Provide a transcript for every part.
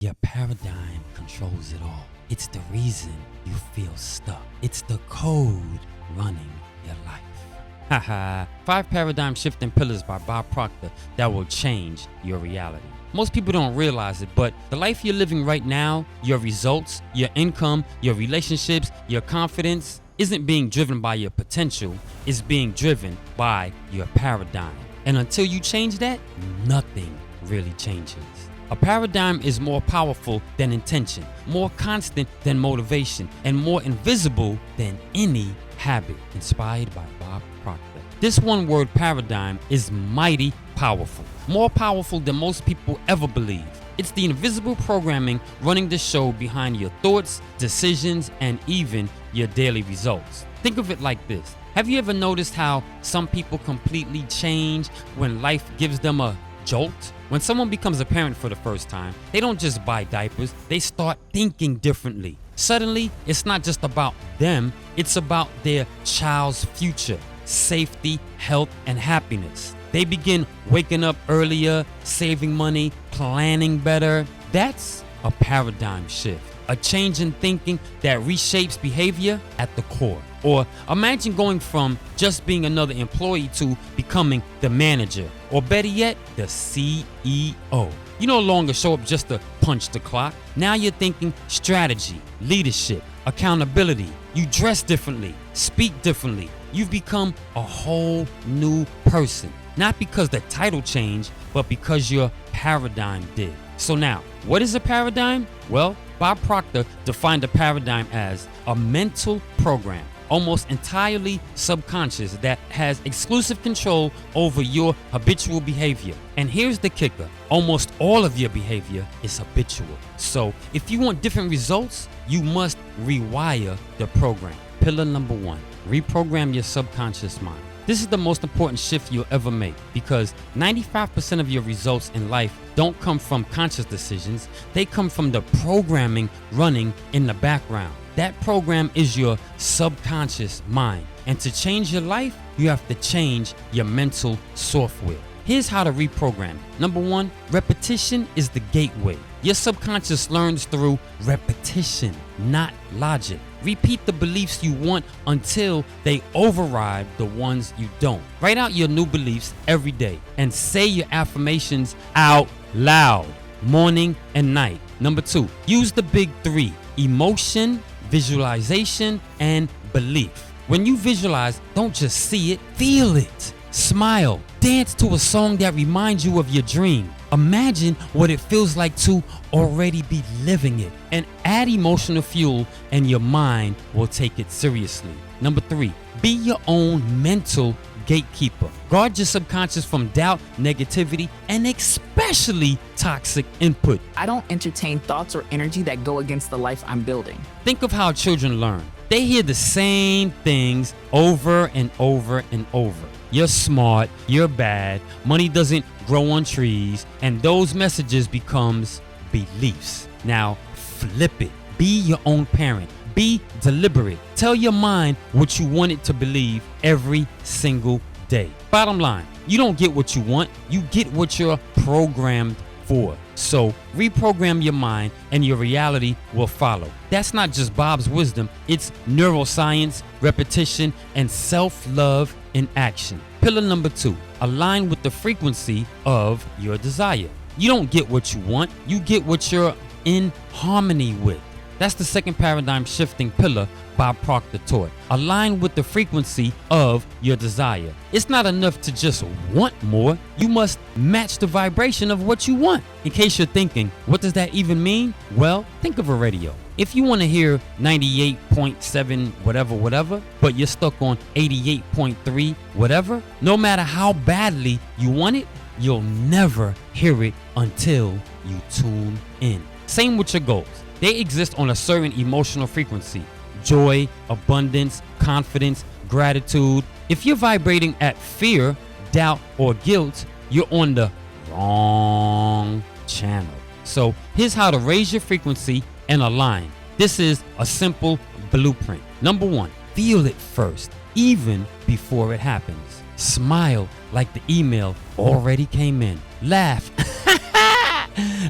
Your paradigm controls it all. It's the reason you feel stuck. It's the code running your life. Haha. 5 Paradigm Shifting Pillars by Bob Proctor that will change your reality. Most people don't realize it, but the life you're living right now, your results, your income, your relationships, your confidence, isn't being driven by your potential. It's being driven by your paradigm. And until you change that, nothing really changes. A paradigm is more powerful than intention, more constant than motivation, and more invisible than any habit. Inspired by Bob Proctor. This one-word paradigm is mighty powerful, more powerful than most people ever believe. It's the invisible programming running the show behind your thoughts, decisions, and even your daily results. Think of it like this. Have you ever noticed how some people completely change when life gives them a jolt? When someone becomes a parent for the first time, they don't just buy diapers, they start thinking differently. Suddenly, it's not just about them, it's about their child's future, safety, health, and happiness. They begin waking up earlier, saving money, planning better. That's a paradigm shift, a change in thinking that reshapes behavior at the core. Or imagine going from just being another employee to becoming the manager, or better yet, the CEO. You no longer show up just to punch the clock. Now you're thinking strategy, leadership, accountability. You dress differently, speak differently. You've become a whole new person. Not because the title changed, but because your paradigm did. So now, what is a paradigm? Well, Bob Proctor defined a paradigm as a mental program, almost entirely subconscious, that has exclusive control over your habitual behavior. And here's the kicker. Almost all of your behavior is habitual. So if you want different results, you must rewire the program. Pillar number 1, reprogram your subconscious mind. This is the most important shift you'll ever make because 95% of your results in life don't come from conscious decisions. They come from the programming running in the background. That program is your subconscious mind. And to change your life, you have to change your mental software. Here's how to reprogram. Number 1, repetition is the gateway. Your subconscious learns through repetition, not logic. Repeat the beliefs you want until they override the ones you don't. Write out your new beliefs every day and say your affirmations out loud, morning and night. Number 2, use the big 3, emotion, visualization, and belief. When you visualize, don't just see it, feel it. Smile, dance to a song that reminds you of your dream. Imagine what it feels like to already be living it, and add emotional fuel and your mind will take it seriously. Number 3, be your own mental gatekeeper. Guard your subconscious from doubt, negativity, and especially toxic input. I don't entertain thoughts or energy that go against the life I'm building. Think of how children learn. They hear the same things over and over and over. You're smart, you're bad, money doesn't grow on trees, and those messages becomes beliefs. Now flip it. Be your own parent. Be deliberate. Tell your mind what you want it to believe every single day. Bottom line, you don't get what you want, you get what you're programmed for. So reprogram your mind and your reality will follow. That's not just Bob's wisdom, it's neuroscience, repetition, and self-love in action. Pillar number 2, align with the frequency of your desire. You don't get what you want, you get what you're in harmony with. That's the second paradigm shifting pillar Bob Proctor taught. Align with the frequency of your desire. It's not enough to just want more. You must match the vibration of what you want. In case you're thinking, what does that even mean? Well, think of a radio. If you want to hear 98.7 whatever, but you're stuck on 88.3 whatever, no matter how badly you want it, you'll never hear it until you tune in. Same with your goals. They exist on a certain emotional frequency. Joy, abundance, confidence, gratitude. If you're vibrating at fear, doubt, or guilt, you're on the wrong channel. So here's how to raise your frequency and align. This is a simple blueprint. Number 1, feel it first, even before it happens. Smile like the email already came in. Laugh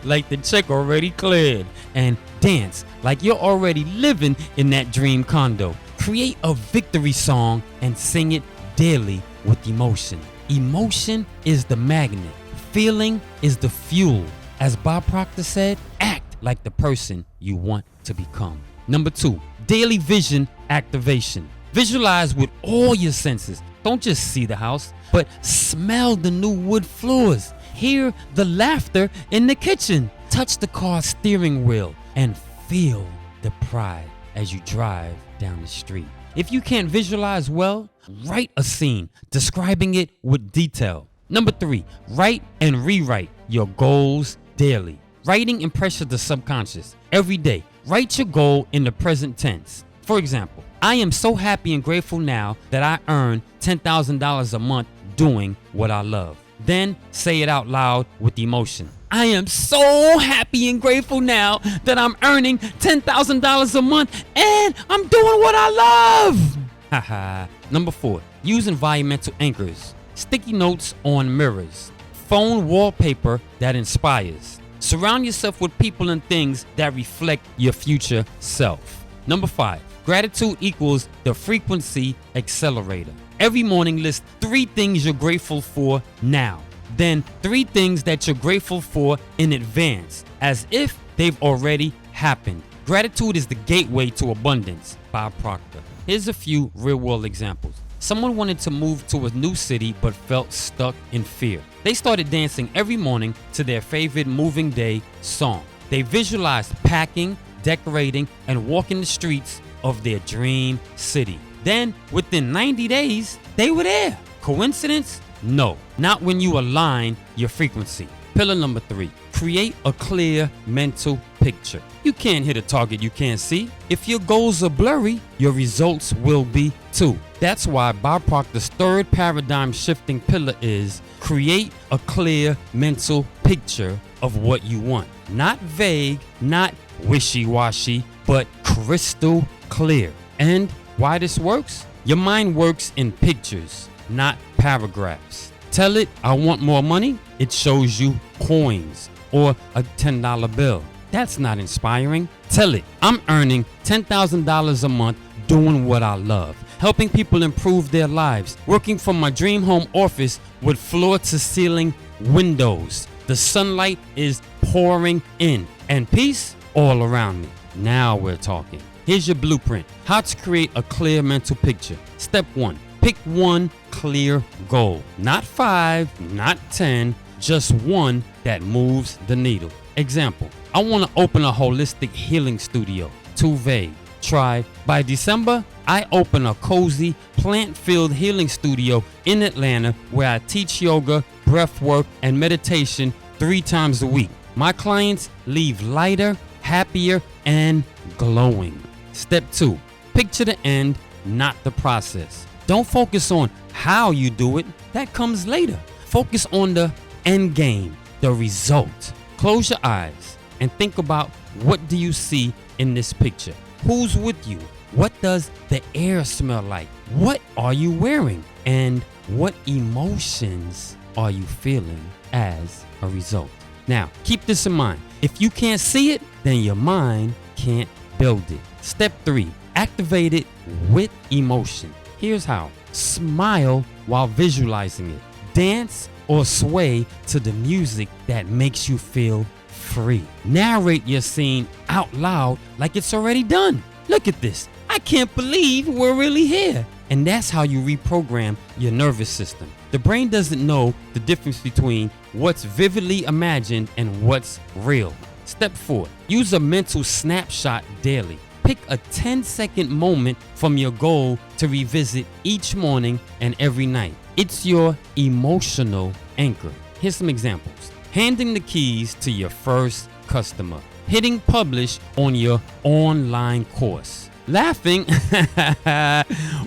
like the check already cleared, and dance like you're already living in that dream condo. Create a victory song and sing it daily with emotion. Emotion is the magnet. Feeling is the fuel. As Bob Proctor said, act like the person you want to become. Number 2, daily vision activation. Visualize with all your senses. Don't just see the house, but smell the new wood floors. Hear the laughter in the kitchen. Touch the car's steering wheel and feel the pride as you drive down the street. If you can't visualize well, write a scene describing it with detail. Number 3, write and rewrite your goals daily. Writing impresses the subconscious. Every day, write your goal in the present tense. For example, I am so happy and grateful now that I earn $10,000 a month doing what I love. Then say it out loud with emotion. I am so happy and grateful now that I'm earning $10,000 a month and I'm doing what I love. Haha. Number 4, use environmental anchors. Sticky notes on mirrors. Phone wallpaper that inspires. Surround yourself with people and things that reflect your future self. Number 5, gratitude equals the frequency accelerator. Every morning list 3 things you're grateful for now. Then 3 things that you're grateful for in advance, as if they've already happened. Gratitude is the gateway to abundance. Bob Proctor. Here's a few real-world examples. Someone wanted to move to a new city but felt stuck in fear. They started dancing every morning to their favorite moving day song. They visualized packing, decorating, and walking the streets of their dream city. Then, within 90 days, they were there. Coincidence? No, not when you align your frequency. Pillar number 3, create a clear mental picture. You can't hit a target you can't see. If your goals are blurry, your results will be too. That's why Bob Proctor's 3rd paradigm shifting pillar is create a clear mental picture of what you want. Not vague, not wishy-washy, but crystal clear. And why this works? Your mind works in pictures, not paragraphs. Tell it, I want more money. It shows you coins or a $10 bill. That's not inspiring. Tell it, I'm earning $10,000 a month doing what I love, helping people improve their lives, working from my dream home office with floor-to-ceiling windows. The sunlight is pouring in and peace all around me. Now we're talking. Here's your blueprint. How to create a clear mental picture. Step 1. Pick one clear goal. Not 5, not 10, just one that moves the needle. Example, I want to open a holistic healing studio. Too vague. Try, by December, I open a cozy, plant-filled healing studio in Atlanta where I teach yoga, breath work, and meditation 3 times a week. My clients leave lighter, happier, and glowing. Step 2, picture the end, not the process. Don't focus on how you do it. That comes later. Focus on the end game, the result. Close your eyes and think about, what do you see in this picture? Who's with you? What does the air smell like? What are you wearing? And what emotions are you feeling as a result? Now, keep this in mind. If you can't see it, then your mind can't build it. Step 3, activate it with emotion. Here's how. Smile while visualizing it. Dance or sway to the music that makes you feel free. Narrate your scene out loud like it's already done. Look at this. I can't believe we're really here. And that's how you reprogram your nervous system. The brain doesn't know the difference between what's vividly imagined and what's real. Step 4, use a mental snapshot daily. Pick a 10-second moment from your goal to revisit each morning and every night. It's your emotional anchor. Here's some examples. Handing the keys to your first customer. Hitting publish on your online course. Laughing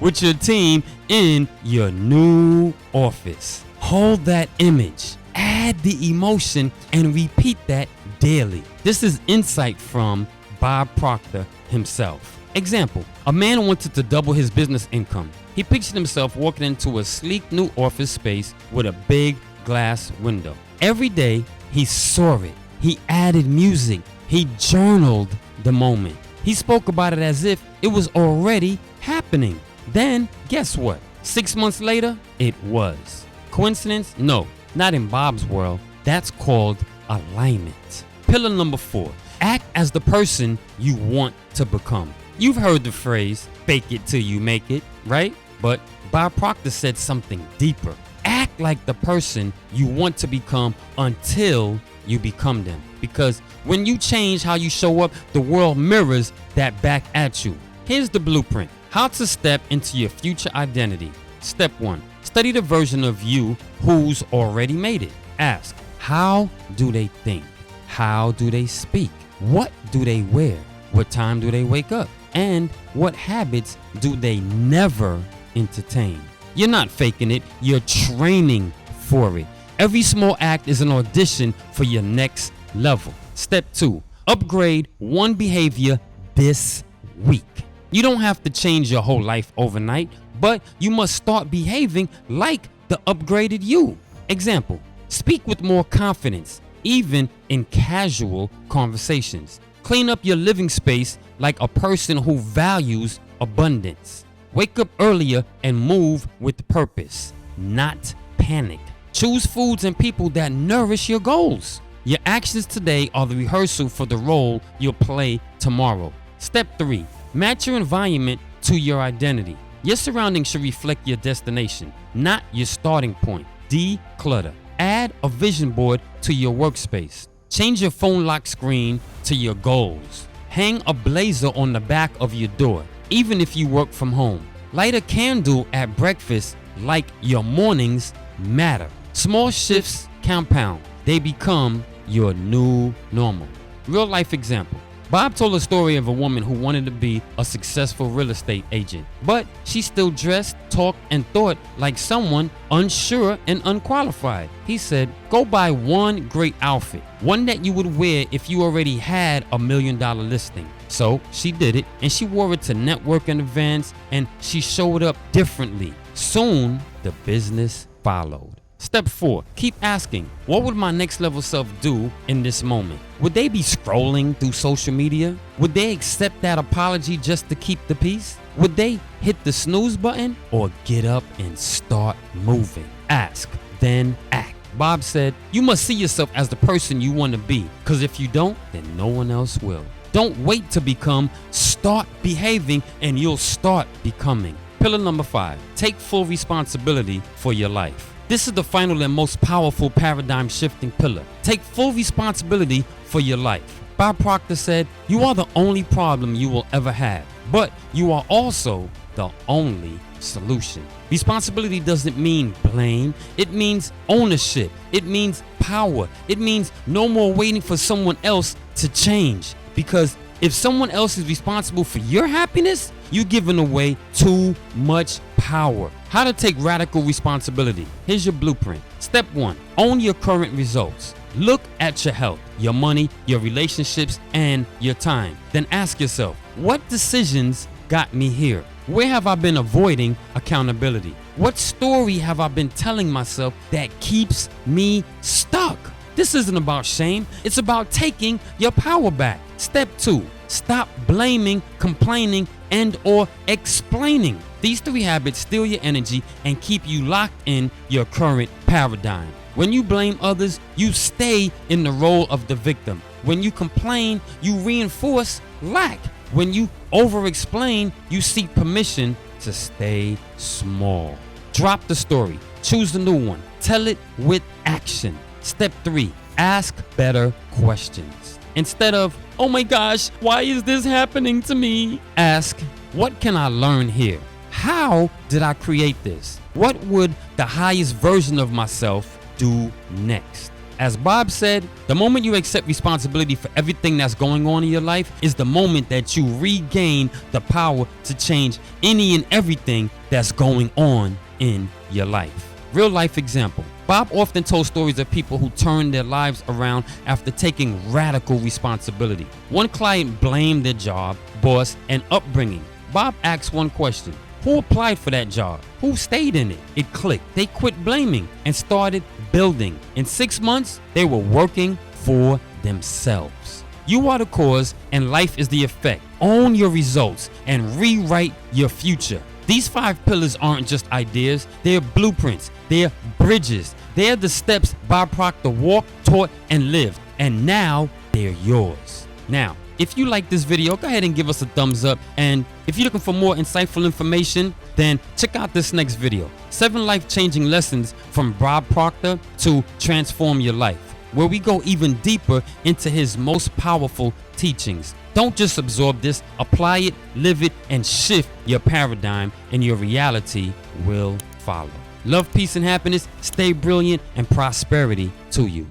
with your team in your new office. Hold that image. Add the emotion and repeat that daily. This is insight from Bob Proctor himself. Example, a man wanted to double his business income. He pictured himself walking into a sleek new office space with a big glass window. Every day he saw it He added music. He journaled the moment. He spoke about it as if it was already happening. Then, guess what? 6 months later, it was. Coincidence? No, not in Bob's world. That's called alignment. Pillar number 4, act as the person you want to become. You've heard the phrase, fake it till you make it, right? But Bob Proctor said something deeper. Act like the person you want to become until you become them. Because when you change how you show up, the world mirrors that back at you. Here's the blueprint. How to step into your future identity. Step 1. Study the version of you who's already made it. Ask, how do they think? How do they speak? What do they wear? What time do they wake up? And what habits do they never entertain? You're not faking it, you're training for it. Every small act is an audition for your next level. Step 2, upgrade one behavior this week. You don't have to change your whole life overnight, but you must start behaving like the upgraded you. Example, speak with more confidence, even in casual conversations. Clean up your living space like a person who values abundance. Wake up earlier and move with purpose, not panic. Choose foods and people that nourish your goals. Your actions today are the rehearsal for the role you'll play tomorrow. Step 3, match your environment to your identity. Your surroundings should reflect your destination, not your starting point. Declutter. Add a vision board to your workspace. Change your phone lock screen to your goals. Hang a blazer on the back of your door, even if you work from home. Light a candle at breakfast like your mornings matter. Small shifts compound. They become your new normal. Real life example. Bob told a story of a woman who wanted to be a successful real estate agent, but she still dressed, talked, and thought like someone unsure and unqualified. He said, go buy one great outfit, one that you would wear if you already had $1 million listing. So she did it, and she wore it to networking events, and she showed up differently. Soon, the business followed. Step 4, keep asking, what would my next level self do in this moment? Would they be scrolling through social media? Would they accept that apology just to keep the peace? Would they hit the snooze button or get up and start moving? Ask, then act. Bob said, you must see yourself as the person you want to be, because if you don't, then no one else will. Don't wait to become, start behaving, and you'll start becoming. Pillar number 5, take full responsibility for your life. This is the final and most powerful paradigm shifting pillar. Take full responsibility for your life. Bob Proctor said, you are the only problem you will ever have, but you are also the only solution. Responsibility doesn't mean blame. It means ownership. It means power. It means no more waiting for someone else to change. Because if someone else is responsible for your happiness, you're giving away too much power. How to take radical responsibility. Here's your blueprint. Step 1, own your current results. Look at your health, your money, your relationships, and your time. Then ask yourself, what decisions got me here? Where have I been avoiding accountability? What story have I been telling myself that keeps me stuck? This isn't about shame. It's about taking your power back. Step 2, stop blaming, complaining, and or explaining. These 3 habits steal your energy and keep you locked in your current paradigm. When you blame others, you stay in the role of the victim. When you complain, you reinforce lack. When you over-explain, you seek permission to stay small. Drop the story. Choose the new one. Tell it with action. Step 3, ask better questions. Instead of, oh my gosh, why is this happening to me? Ask, what can I learn here? How did I create this? What would the highest version of myself do next? As Bob said, the moment you accept responsibility for everything that's going on in your life is the moment that you regain the power to change any and everything that's going on in your life. Real life example. Bob often told stories of people who turned their lives around after taking radical responsibility. One client blamed their job, boss, and upbringing. Bob asked one question. Who applied for that job? Who stayed in it? It clicked. They quit blaming and started building. In 6 months, they were working for themselves. You are the cause and life is the effect. Own your results and rewrite your future. These 5 pillars aren't just ideas, they're blueprints, they're bridges. They're the steps Bob Proctor walked, taught, and lived, and now they're yours. Now, if you like this video, go ahead and give us a thumbs up, and if you're looking for more insightful information, then check out this next video. 7 life-changing lessons from Bob Proctor to transform your life, where we go even deeper into his most powerful teachings. Don't just absorb this, apply it, live it, and shift your paradigm, and your reality will follow. Love, peace, and happiness. Stay brilliant, and prosperity to you.